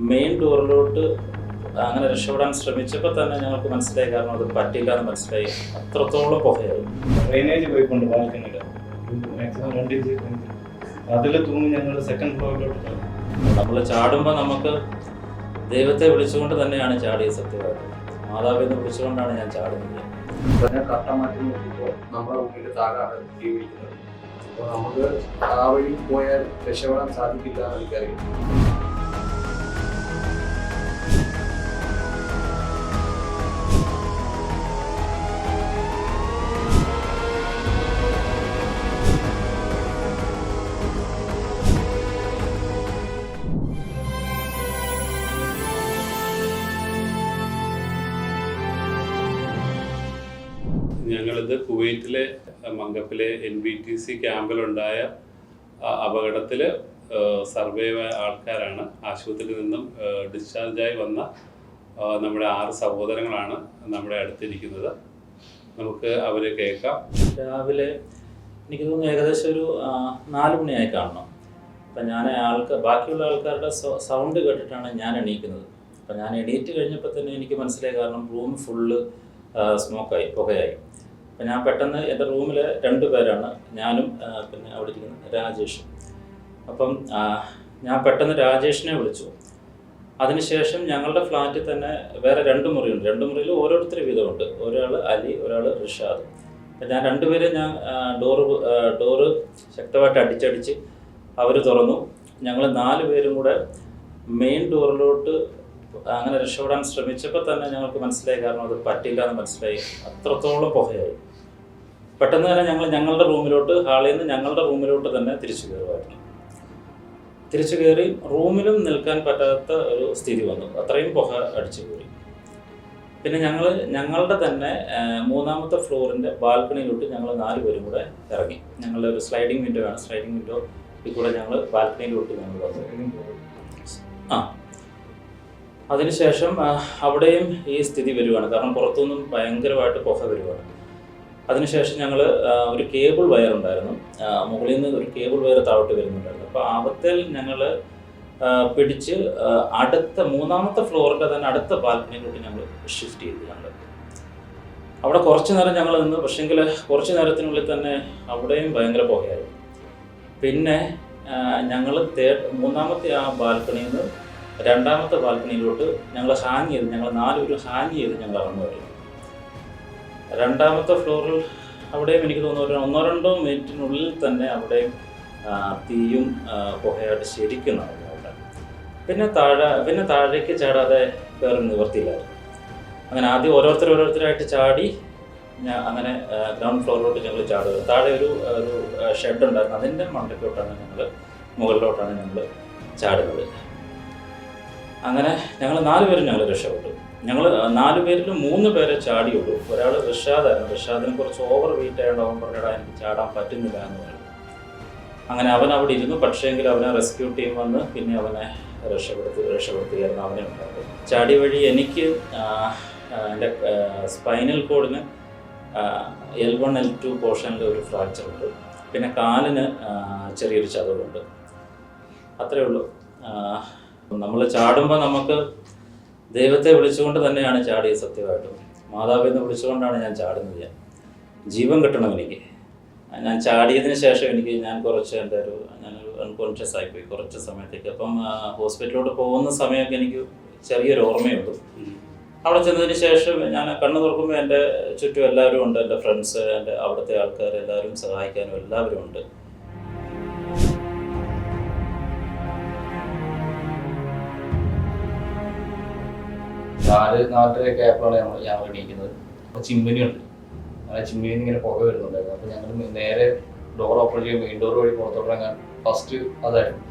Main ഡോറിലോട്ട് അങ്ങനെ രക്ഷപ്പെടാൻ ശ്രമിച്ചപ്പോൾ തന്നെ ഞങ്ങൾക്ക് മനസ്സിലായി, കാരണം അത് പറ്റില്ല എന്ന് മനസ്സിലായി. അത്രത്തോളം പുകയായി. ഡ്രെയിനേജ് പോയിക്കൊണ്ട് ബാൽക്കണിയിൽ മാക്സിമം 2 ഇഞ്ച് അതിൽ തൂങ്ങി ഞങ്ങൾ സെക്കൻഡ് ഫ്ലോറിലോട്ട്. നമ്മൾ ചാടുമ്പോൾ നമുക്ക് ദൈവത്തെ വിളിച്ചുകൊണ്ട് തന്നെയാണ് ചാടിയത്. സത്യമായിട്ട് മാതാവിനെ വിളിച്ചുകൊണ്ടാണ് ഞാൻ ചാടുന്നത്. കട്ട മാറ്റി നോക്കിയപ്പോൾ നമ്മുടെ റൂമിന്റെ താഴാണ് തീ പിടിക്കുന്നത്. അപ്പോൾ നമുക്ക് ആ വഴി പോയാൽ രക്ഷപ്പെടാൻ സാധിക്കില്ല എന്ന് എനിക്കറിയാം. ഞങ്ങളിത് കുവൈറ്റിലെ മംഗപ്പിലെ NBTC ക്യാമ്പിലുണ്ടായ അപകടത്തിൽ സർവൈവ് ആൾക്കാരാണ്. ആശുപത്രിയിൽ നിന്നും ഡിസ്ചാർജായി വന്ന നമ്മുടെ 6 സഹോദരങ്ങളാണ് നമ്മുടെ അടുത്തിരിക്കുന്നത്. നമുക്ക് അവരെ കേൾക്കാം. രാവിലെ എനിക്ക് തോന്നുന്നു ഏകദേശം ഒരു 4 മണിയായി കാണണം. അപ്പം ഞാൻ ബാക്കിയുള്ള ആൾക്കാരുടെ സൗണ്ട് കേട്ടിട്ടാണ് ഞാൻ എണീക്കുന്നത്. അപ്പം ഞാൻ എണീറ്റ് കഴിഞ്ഞപ്പോൾ തന്നെ എനിക്ക് മനസ്സിലായി, കാരണം റൂം ഫുള്ള് സ്മോക്കായി, പുകയായി. അപ്പം ഞാൻ പെട്ടെന്ന് എൻ്റെ റൂമിൽ 2 പേരാണ്, ഞാനും പിന്നെ അവിടെ ഇരിക്കുന്ന രാജേഷും. അപ്പം ഞാൻ പെട്ടെന്ന് രാജേഷിനെ വിളിച്ചു. അതിനുശേഷം ഞങ്ങളുടെ ഫ്ലാറ്റിൽ തന്നെ വേറെ 2 മുറിയുണ്ട്. 2 മുറിയിൽ ഓരോരുത്തർ വീതമുണ്ട്. ഒരാൾ അലി, ഒരാൾ റിഷാദ്. അപ്പം ഞാൻ 2 പേരെ ഞാൻ ഡോറ് ശക്തമായിട്ട് അടിച്ചടിച്ച് അവർ തുറന്നു. ഞങ്ങൾ 4 പേരും കൂടെ മെയിൻ ഡോറിലോട്ട് അങ്ങനെ രക്ഷപ്പെടാൻ ശ്രമിച്ചപ്പോൾ തന്നെ ഞങ്ങൾക്ക് മനസ്സിലായി, കാരണം അത് പറ്റില്ല എന്ന് മനസ്സിലായി. അത്രത്തോളം പുകയായി. പെട്ടെന്ന് തന്നെ ഞങ്ങളുടെ റൂമിലോട്ട്, ഹാളിൽ നിന്ന് ഞങ്ങളുടെ റൂമിലോട്ട് തന്നെ തിരിച്ചു കയറുമായിരുന്നു. തിരിച്ചു കയറി റൂമിലും നിൽക്കാൻ പറ്റാത്ത ഒരു സ്ഥിതി വന്നു. അത്രയും പുക അടിച്ചു കയറി. പിന്നെ ഞങ്ങളുടെ തന്നെ 3ാമത്തെ ഫ്ലോറിൻ്റെ ബാൽക്കണിയിലോട്ട് ഞങ്ങൾ 4 പേരും കൂടെ ഇറങ്ങി. ഞങ്ങളുടെ ഒരു സ്ലൈഡിങ് വിൻഡോ ആണ്. സ്ലൈഡിങ് വിൻഡോ കൂടെ ഞങ്ങൾ ബാൽക്കണിയിലോട്ട് ഞങ്ങൾ വന്നു. അതിനുശേഷം അവിടെയും ഈ സ്ഥിതി വരുവാണ്, കാരണം പുറത്തുനിന്നും ഭയങ്കരമായിട്ട് പുക വരുവാണ്. അതിനുശേഷം ഞങ്ങൾ ഒരു കേബിൾ വയർ ഉണ്ടായിരുന്നു, മുകളിൽ നിന്ന് ഒരു കേബിൾ വയർ താഴോട്ട് വരുന്നുണ്ടായിരുന്നു. അപ്പോൾ അവത്തിൽ ഞങ്ങൾ പിടിച്ച് അടുത്ത 3ാമത്തെ ഫ്ലോറിൻ്റെ തന്നെ അടുത്ത ബാൽക്കണിയിലോട്ട് ഞങ്ങൾ ഷിഫ്റ്റ് ചെയ്തു. അവിടെ കുറച്ച് നേരം ഞങ്ങൾ നിന്ന്, പക്ഷേങ്കിൽ കുറച്ച് നേരത്തിനുള്ളിൽ തന്നെ അവിടെയും ഭയങ്കര പുകയായി. പിന്നെ ഞങ്ങൾ 3ാമത്തെ ആ ബാൽക്കണിയിൽ നിന്ന് 2ാമത്തെ ബാൽക്കണിയിലോട്ട് ഞങ്ങൾ ഹാങ് ചെയ്ത്, ഞങ്ങൾ 4 പേരും ഹാങ് ചെയ്ത് ഞങ്ങൾ ഇറങ്ങുമായിരുന്നു. 2ാമത്തെ ഫ്ലോറിൽ അവിടെയും എനിക്ക് തോന്നുന്നു ഒരു 1-2 മിനിറ്റിനുള്ളിൽ തന്നെ അവിടെയും തീയും പുകയായിട്ട് ശരിക്കും നടന്നു അവിടെ. പിന്നെ താഴേക്ക് ചാടാതെ വേറെ നിവർത്തിയില്ലായിരുന്നു. അങ്ങനെ ആദ്യം ഓരോരുത്തരായിട്ട് ചാടി അങ്ങനെ ഗ്രൗണ്ട് ഫ്ലോറിലോട്ട് ഞങ്ങൾ ചാടുക. താഴെ ഒരു ഷെഡ് ഉണ്ടായിരുന്നു, അതിൻ്റെ മണ്ടയ്ക്കോട്ടാണ് മുകളിലോട്ടാണ് ഞങ്ങൾ ചാടുന്നത്. അങ്ങനെ ഞങ്ങൾ 4 പേരും ഞങ്ങൾ രക്ഷപ്പെട്ടു. ഞങ്ങൾ 4 പേരിൽ 3 പേരെ ചാടിയുള്ളൂ. ഒരാൾ റിഷാദായിരുന്നു. റിഷാദിന് കുറച്ച് ഓവർ വെയിറ്റ് ആയതുകൊണ്ട് അവൻ പറഞ്ഞിടാ എനിക്ക് ചാടാൻ പറ്റുന്നില്ല എന്ന് പറഞ്ഞു. അങ്ങനെ അവൻ അവിടെ ഇരുന്നു. പക്ഷേങ്കിൽ അവനെ റെസ്ക്യൂ ടീം വന്ന് പിന്നെ അവനെ രക്ഷപ്പെടുത്തുകയായിരുന്നു. അവനെ ഉണ്ടായത് ചാടി വഴി എനിക്ക് എൻ്റെ സ്പൈനൽ കോഡിന് L1 L2 പോർഷനിൽ ഒരു ഫ്രാക്ചർ ഉണ്ട്. പിന്നെ കാലിന് ചെറിയൊരു ചതവുണ്ട്. അത്രയേ ഉള്ളൂ. നമ്മൾ ചാടുമ്പോൾ നമുക്ക് ദൈവത്തെ വിളിച്ചുകൊണ്ട് തന്നെയാണ് ചാടിയത്. സത്യമായിട്ടും മാതാവിനെ വിളിച്ചുകൊണ്ടാണ് ഞാൻ ചാടുന്നത്. ജീവൻ കിട്ടണം എനിക്ക്. ഞാൻ ചാടിയതിന് ശേഷം ഞാൻ അൺകോൺഷ്യസ് ആയിപ്പോയി കുറച്ച് സമയത്തേക്ക്. അപ്പം ഹോസ്പിറ്റലിലോട്ട് പോകുന്ന സമയമൊക്കെ എനിക്ക് ചെറിയൊരു ഓർമ്മയുണ്ട്. അവിടെ ചെന്നതിന് ശേഷം ഞാൻ കണ്ണ് തുറക്കുമ്പോൾ എൻ്റെ ചുറ്റും എല്ലാവരും ഉണ്ട്. എൻ്റെ ഫ്രണ്ട്സ്, എൻ്റെ അവിടുത്തെ ആൾക്കാർ എല്ലാവരും സഹായിക്കാനും എല്ലാവരും ഉണ്ട്. നാട്ടിലൊക്കെ ആയപ്പോഴാണ് ഞങ്ങൾ എണീക്കുന്നത്. ചിമ്മിനി ഉണ്ട്, അങ്ങനെ ചിമ്മിനി ഇങ്ങനെ പുക വരുന്നുണ്ടായിരുന്നു. അപ്പോൾ ഞങ്ങൾ നേരെ ഡോർ ഓപ്പൺ ചെയ്യും, മെയിൻ ഡോർ വഴി പുറത്തോട്ടിറങ്ങാൻ ഫസ്റ്റ് അതായിരുന്നു.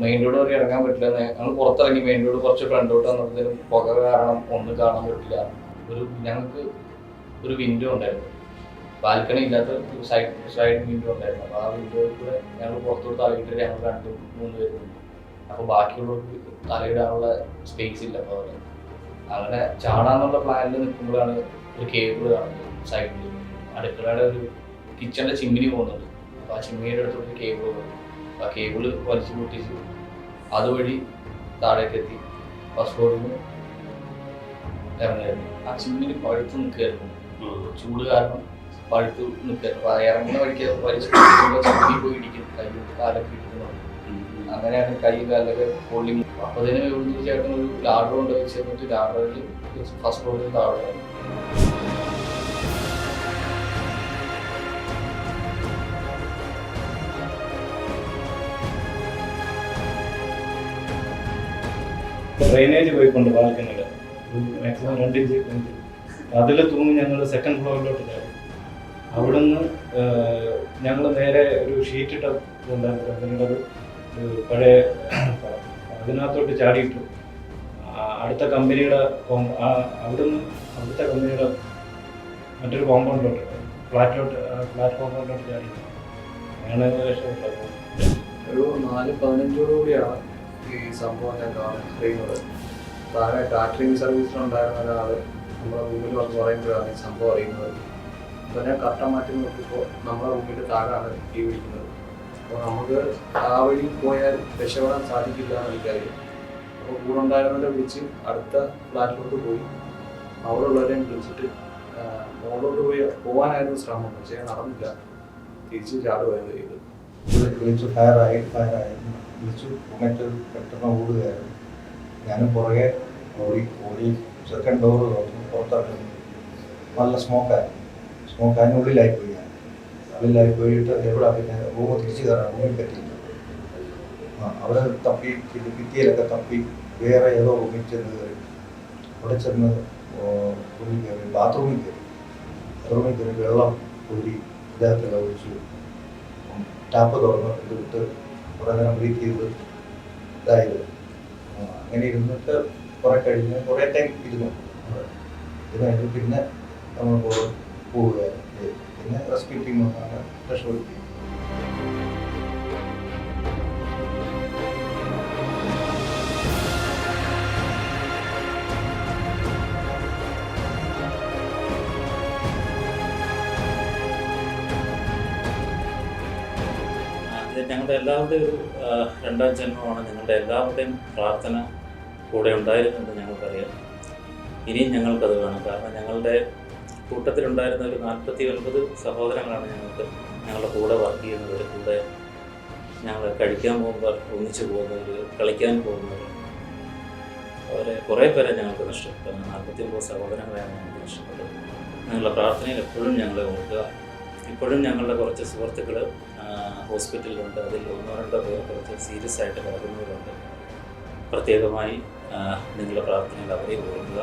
മെയിൻ ഡോർ വഴി ഇറങ്ങാൻ പറ്റില്ല. ഞങ്ങൾ പുറത്തിറങ്ങി മെയിൻ ഡോർ കുറച്ച് ഫ്രണ്ടോട്ട് വന്നപ്പോഴത്തേനും പുക കാരണം ഒന്നും കാണാൻ പറ്റില്ല. ഞങ്ങൾക്ക് ഒരു വിൻഡോ ഉണ്ടായിരുന്നു, ബാൽക്കണി ഇല്ലാത്ത സൈഡ് വിൻഡോ ഉണ്ടായിരുന്നു. അപ്പോൾ ആ വിൻഡോയിൽ കൂടെ ഞങ്ങൾ പുറത്തോട്ട് തലയിട്ട് ഞങ്ങൾ 2-3 പേരുണ്ട്. അപ്പോൾ ബാക്കിയുള്ളവർക്ക് തലയിടാനുള്ള സ്പേസ് ഇല്ല. അപ്പോൾ അങ്ങനെ ചാടാന്നുള്ള പ്ലാനിൽ നിൽക്കുമ്പോഴാണ് ഒരു കേബിൾ കാണുന്നത് സൈഡിൽ. അടുക്കളയുടെ ഒരു കിച്ചണിൻ്റെ ചിമ്മിനി പോകുന്നുണ്ട്. അപ്പോൾ ആ ചിമ്മിനിയുടെ അടുത്തൊരു കേബിൾ പോകുന്നു. ആ കേബിൾ വലിച്ചു പൊട്ടിച്ച് അതുവഴി താഴേക്ക് എത്തി. ഫസ്റ്റ് ഫ്ലോറിൽ നിന്ന് ഇറങ്ങായിരുന്നു. ആ ചിമ്മിനി പഴുത്ത് നിൽക്കുകയായിരുന്നു. ചൂട് കാരണം പഴുത്ത് നിൽക്കുകയായിരുന്നു. അപ്പോൾ ഇറങ്ങുന്ന വഴിക്ക് വലിച്ചു ചിമ്മിനി പോയി ഇടിക്കും, കൈ കാലൊക്കെ ഇടിക്കുന്നു. അങ്ങനെയാണ് കൈ കാലൊക്കെ പൊള്ളി. അപ്പോൾ അതിന് ഇവിടുന്ന് ചേട്ടൻ ഒരു ലാഡർ കൊണ്ട് വെച്ച് തന്നിട്ട് ലാഡറിൽ ഫസ്റ്റ് ഫ്ലോറിൽ താഴെ. ഡ്രെയിനേജ് പോയിക്കൊണ്ട് ബാൽക്കണിയുടെ മാക്സിമം 2 ഇഞ്ച് അതിൽ തൂങ്ങി ഞങ്ങൾ സെക്കൻഡ് ഫ്ലോറിലോട്ട് കയറി. അവിടുന്ന് ഞങ്ങൾ നേരെ ഒരു ഷീറ്റ് ഇട്ട ഉണ്ടായിരുന്നു, പഴയ അതിനകത്തോട്ട് ചാടിയിട്ടു. അടുത്ത കമ്പനിയുടെ അവിടുത്തെ കമ്പനിയുടെ മറ്റൊരു കോമ്പൗണ്ടിലോട്ട് ഫ്ലാറ്റ് കോമ്പൗണ്ടിലോട്ട് ചാടിയിട്ടു. ഞങ്ങൾ രക്ഷപ്പെട്ടു. ഒരു 4:15 കൂടിയാണ് ഈ സംഭവം ഞാൻ അറിയുന്നത്. താഴെ കാറ്ററിംഗ് സർവീസിലുണ്ടായിരുന്ന ഒരാൾ നമ്മുടെ റൂമിൽ വന്ന് പറയുമ്പോഴാണ് ഈ സംഭവം അറിയുന്നത്. അപ്പോൾ ഞാൻ കട്ട മാറ്റി നോക്കിയപ്പോൾ നമ്മുടെ റൂമിൻ്റെ താഴെയാണ് തീ പിടിക്കുന്നത്. അപ്പോൾ നമുക്ക് ആ വഴി പോയാൽ രക്ഷപ്പെടാൻ സാധിക്കില്ല എന്ന് എനിക്കറിയാം. അപ്പോൾ കൂടെ ഉണ്ടായിരുന്നവരെ വിളിച്ച് അടുത്ത ഫ്ലാറ്റിലോട്ട് പോയി അവിടെ ഉള്ളവരെയും വിളിച്ചിട്ട് മുകളിലോട്ട് പോകാനായിരുന്നു ശ്രമം. പക്ഷേ നടന്നില്ല, തിരിച്ച് ചാടുകയായിരുന്നു ചെയ്തത്. വിളിച്ചു ഫയറായി വിളിച്ചു എന്നിട്ട് പെട്ടെന്ന് ഓടുകയായിരുന്നു. ഞാനും പുറകെ ഓടി സെക്കൻഡ് ഡോർ തുറന്നു, പുറത്തിറങ്ങി. നല്ല സ്മോക്ക് അതിനുള്ളിലായിപ്പോയി. ഞാൻ ഉള്ളിലായി പോയിട്ട് എവിടെ പിന്നെ റൂം തിരിച്ചു കയറാൻ റൂമിൽ പറ്റിയില്ല. അവിടെ തപ്പി ഭിത്തിയിലൊക്കെ തപ്പി വേറെ ഏതോ റൂമിൽ ചെന്ന് കയറി. അവിടെ ചെന്ന് റൂമിൽ കയറി, ബാത്റൂമിൽ കയറി വെള്ളം കോരി ഇദ്ദേഹത്തിലുള്ള ഒഴിച്ചു. ടാപ്പ് തുറന്ന് എടുത്ത് കുറേ നേരം ബ്രീത്ത് ചെയ്ത് ഇതായത്. അങ്ങനെ ഇരുന്നിട്ട് കുറേ കഴിഞ്ഞ് കുറേ ടൈം ഇരുന്നു. ഇത് കഴിഞ്ഞ് പിന്നെ നമ്മൾ പോവുകയായിരുന്നു. പിന്നെ റെസ്ക്യൂ ടീം വന്നാണ് രക്ഷപ്പെടുത്തി. ഞങ്ങളുടെ എല്ലാവരുടെയും ഒരു രണ്ടാം ജന്മമാണ്. ഞങ്ങളുടെ എല്ലാവരുടെയും പ്രാർത്ഥന കൂടെ ഉണ്ടായിരുന്നെന്ന് ഞങ്ങൾക്കറിയാം. ഇനിയും ഞങ്ങൾക്കത് വേണം. കാരണം ഞങ്ങളുടെ കൂട്ടത്തിലുണ്ടായിരുന്ന ഒരു 49 സഹോദരങ്ങളാണ് ഞങ്ങളുടെ കൂടെ വർക്ക് ചെയ്യുന്നവർ, കൂടെ ഞങ്ങൾ കഴിക്കാൻ പോകുമ്പോൾ ഒന്നിച്ചു പോകുന്നവർ, കളിക്കാൻ പോകുന്നവർ. അവരെ കുറേ പേരെ ഞങ്ങൾക്ക് നഷ്ടപ്പെട്ടു. 49 സഹോദരങ്ങളെയാണ് ഞങ്ങൾക്ക് നഷ്ടപ്പെട്ടത്. ഞങ്ങളുടെ പ്രാർത്ഥനയിൽ എപ്പോഴും ഞങ്ങളെ ഓർക്കുക. ഇപ്പോഴും ഞങ്ങളുടെ കുറച്ച് സുഹൃത്തുക്കൾ ഹോസ്പിറ്റലിലുണ്ട്. അതിൽ 1-2 പേർ കുറച്ച് സീരിയസ് ആയിട്ട് കിടക്കുന്നവരുണ്ട്. പ്രത്യേകമായി നിങ്ങളുടെ പ്രാർത്ഥനയിൽ അവരെ ഓർക്കുക.